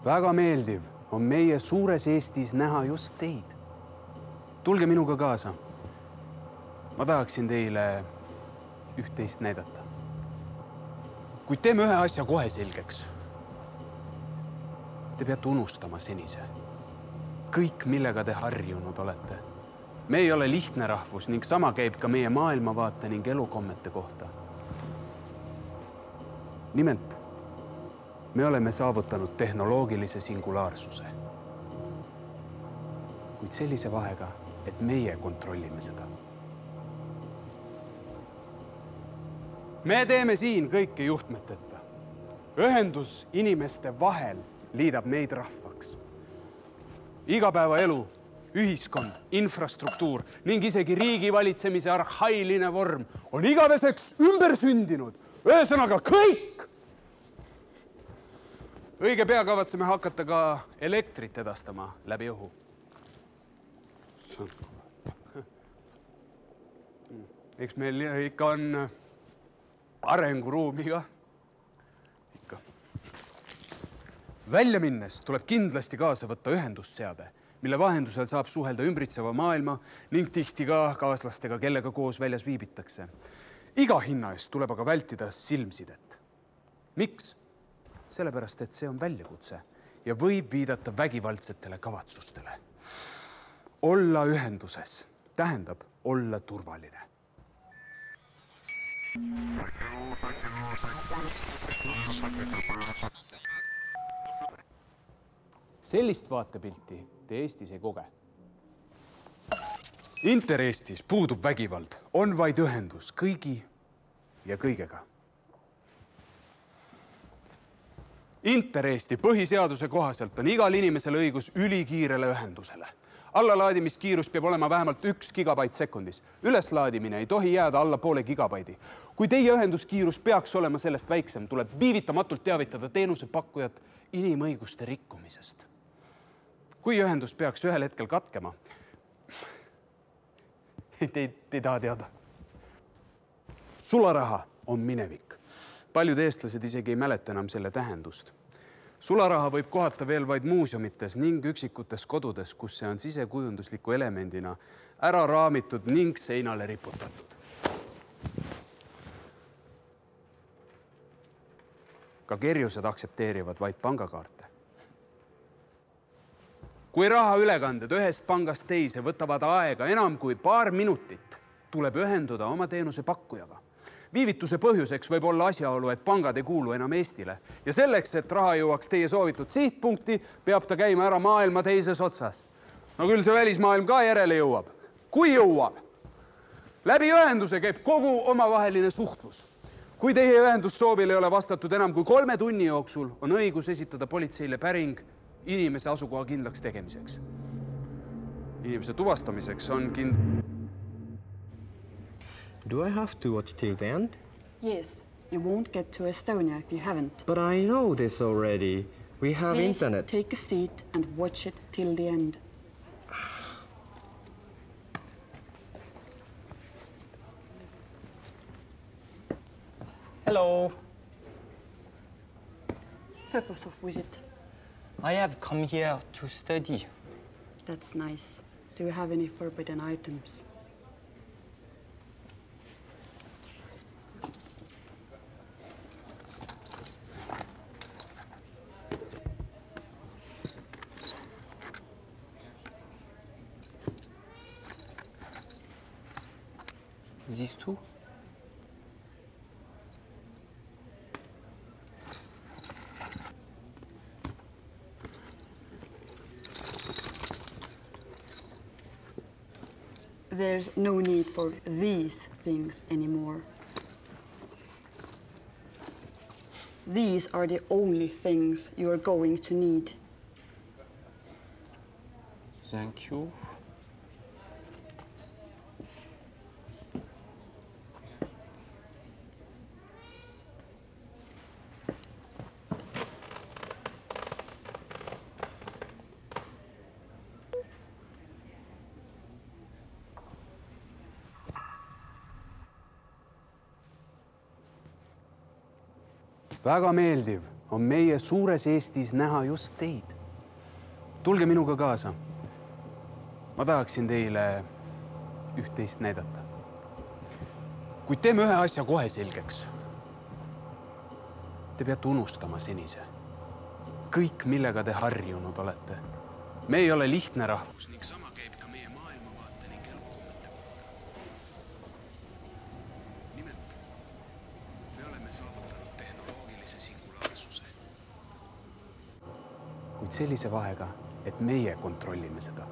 Väga meeldiv on meie suures Eestis näha just teid. Tulge minuga kaasa. Ma tahaksin teile üht-teist näidata. Kuid teeme ühe asja kohe selgeks. Te peate unustama senise. Kõik, millega te harjunud olete. Me ei ole lihtne rahvus ning sama käib ka meie maailmavaate ning elukommete kohta. Nimelt, me oleme saavutanud tehnoloogilise singulaarsuse. Kuid sellise vahega, et meie kontrollime seda. Me teeme siin kõike juhtmeteta. Ühendus inimeste vahel liidab meid rahvaks. Igapäevaelu, ühiskond, infrastruktuur ning isegi riigi valitsemise arhailine vorm on igaveseks ümber sündinud. Ühesõnaga kõik! Õige pea kavatseme hakata ka elektrit edastama läbi õhu. Eks meil ikka on arenguruumi ka. Ikka. Välja minnes tuleb kindlasti kaasa võtta ühendusseade, mille vahendusel saab suhelda ümbritseva maailma ning tihti ka kaaslastega, kellega koos väljas viibitakse. Iga hinna eest tuleb aga vältida silmsidet. Miks? Sellepärast, et see on väljakutse ja võib viidata vägivaldsetele kavatsustele. Olla ühenduses tähendab olla turvaline. Sellist vaatepilti te Eestis ei koge. Inter-Eestis puudub vägivald, on vaid ühendus kõigi ja kõigega. Inter-Eesti põhiseaduse kohaselt on igal inimesel õigus ülikiirele ühendusele. Allalaadimiskiirus peab olema vähemalt 1 gigabait sekundis. Üleslaadimine ei tohi jääda alla poole gigabaidi. Kui teie ühenduskiirus peaks olema sellest väiksem, tuleb viivitamatult teavitada teenusepakkujat inimõiguste rikkumisest. Kui ühendus peaks ühel hetkel katkema, te ei taha teada. Sularaha on minevik. Paljud eestlased isegi ei mäleta enam selle tähendust. Sularaha võib kohata veel vaid muuseumites ning üksikutes kodudes, kus see on sisekujundusliku elemendina ära raamitud ning seinale riputatud. Ka kerjused aksepteerivad vaid pangakaarte. Kui raha ülekanded ühest pangast teise võtavad aega enam kui paar minutit, tuleb ühenduda oma teenuse pakkujaga. Viivituse põhjuseks võib olla asjaolu, et pangad ei kuulu enam Eestile. Ja selleks, et raha jõuaks teie soovitud sihtpunkti, peab ta käima ära maailma teises otsas. No küll see välismaailm ka järele jõuab. Kui jõuab? Läbi ühenduse käib kogu omavaheline suhtlus. Kui teie ühendussoovil ei ole vastatud enam kui 3 tunni jooksul, on õigus esitada politseile päring inimese asukoha kindlaks tegemiseks. Inimese tuvastamiseks on Do I have to watch till the end? Yes, you won't get to Estonia if you haven't. But I know this already. We have Please internet. Take a seat and watch it till the end. Hello. Purpose of visit? I have come here to study. That's nice. Do you have any forbidden items? These two? There's no need for these things anymore. These are the only things you're going to need. Thank you. Väga meeldiv on meie suures Eestis näha just teid. Tulge minuga kaasa. Ma tahaksin teile üht-teist näidata. Kuid teeme ühe asja kohe selgeks. Te peate unustama senise. Kõik, millega te harjunud olete. Me ei ole lihtne rahvus ning sama käib ka meie maailmavaate ning elukommete kohta. Nimelt, me oleme saavutanud tehnoloogilise singulaarsuse. Kuid sellise vahega, et meie kontrollime seda.